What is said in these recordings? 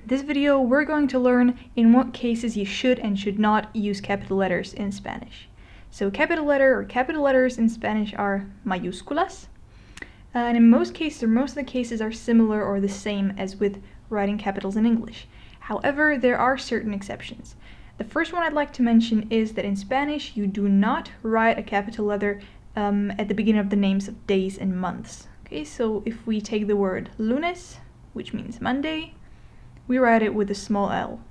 this video we're going to learn in what cases you should and should not use capital letters in Spanish. So capital letter or capital letters in Spanish are mayúsculas. And in most cases, or most of the cases, are similar or the same as with writing capitals in English. However, there are certain exceptions. The first one I'd like to mention is that in Spanish you do not write a capital letter at the beginning of the names of days and months. Okay, so if we take the word lunes, which means Monday, we write it with a small l.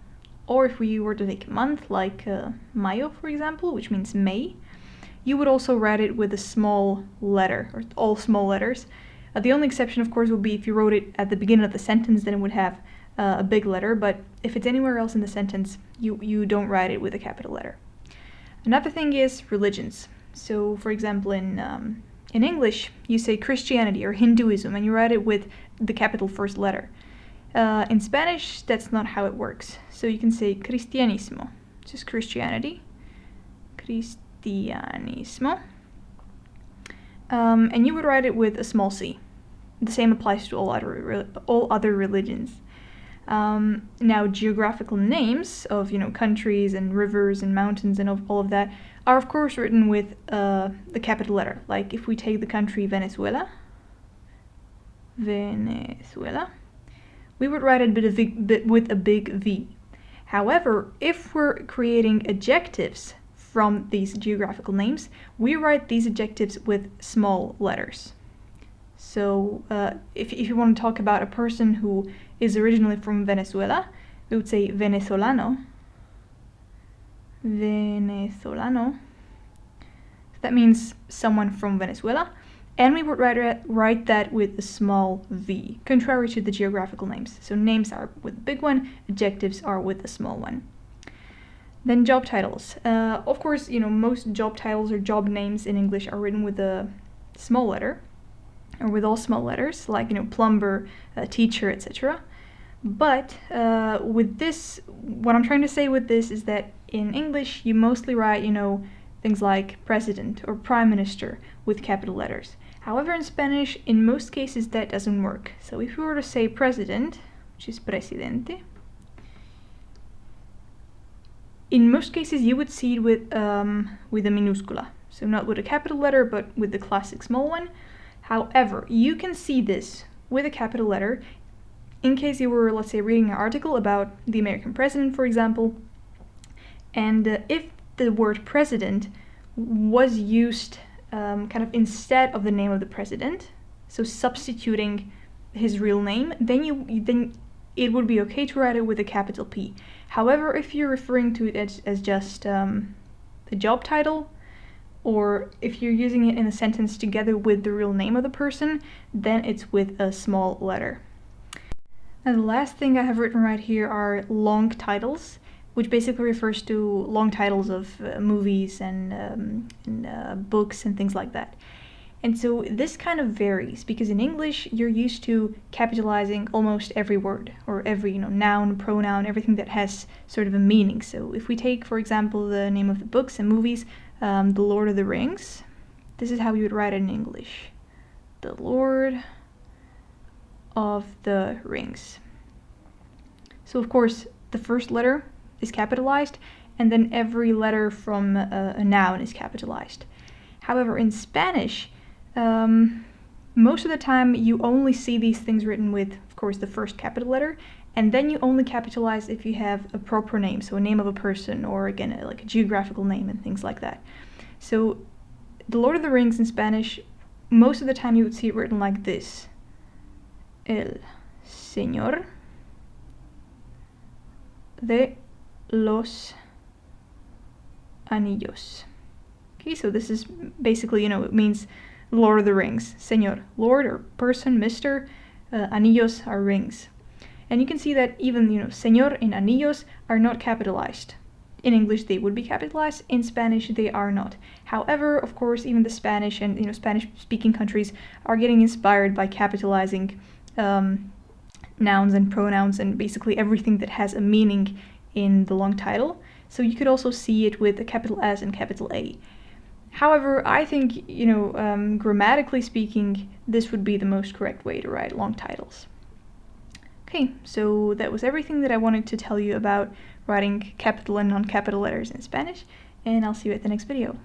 Or if we were to take a month, like mayo, for example, which means May, you would also write it with a small letter, or all small letters. The only exception, of course, would be if you wrote it at the beginning of the sentence, then it would have a big letter, but if it's anywhere else in the sentence, you don't write it with a capital letter. Another thing is religions. So, for example, in English, you say Christianity or Hinduism, and you write it with the capital first letter. In Spanish, that's not how it works. So you can say cristianismo, just Christianity, cristianismo, and you would write it with a small c. The same applies to all other religions. Now, geographical names of countries and rivers and mountains and all of that are of course written with the capital letter. Like if we take the country Venezuela, we would write it with a big V. However, if we're creating adjectives from these geographical names, we write these adjectives with small letters. So if you want to talk about a person who is originally from Venezuela, we would say venezolano. Venezolano. That means someone from Venezuela. And we would write that with a small v, contrary to the geographical names. So names are with a big one, adjectives are with a small one. Then job titles. Of course, most job titles or job names in English are written with a small letter, or with all small letters, like plumber, teacher, etc. But with this, what I'm trying to say with this is that in English you mostly write, things like president or prime minister with capital letters. However, in Spanish, in most cases that doesn't work. So if we were to say president, which is presidente, in most cases you would see it with a minúscula. So not with a capital letter, but with the classic small one. However, you can see this with a capital letter in case you were, let's say, reading an article about the American president, for example, and if the word president was used kind of instead of the name of the president, so substituting his real name, then it would be okay to write it with a capital P. However, if you're referring to it as just a job title, or if you're using it in a sentence together with the real name of the person, then it's with a small letter. And the last thing I have written right here are long titles, which basically refers to long titles of movies and books and things like that. And so this kind of varies, because in English you're used to capitalizing almost every word, or every noun, pronoun, everything that has sort of a meaning. So if we take, for example, the name of the books and movies, The Lord of the Rings, this is how you would write it in English. The Lord of the Rings. So of course the first letter is capitalized, and then every letter from a noun is capitalized. However, in Spanish, most of the time you only see these things written with, of course, the first capital letter, and then you only capitalize if you have a proper name, so a name of a person, or again, like a geographical name and things like that. So The Lord of the Rings in Spanish, most of the time you would see it written like this. El Señor de los Anillos. Okay, so this is basically, it means Lord of the Rings. Señor, Lord or person, Mr. Anillos are rings. And you can see that even, Señor and Anillos are not capitalized. In English they would be capitalized, in Spanish they are not. However, of course, even the Spanish and, Spanish-speaking countries are getting inspired by capitalizing nouns and pronouns and basically everything that has a meaning in the long title. So you could also see it with a capital S and capital A. However, I think, grammatically speaking, this would be the most correct way to write long titles. Okay. Okay, so that was everything that I wanted to tell you about writing capital and non-capital letters in Spanish, and I'll see you at the next video.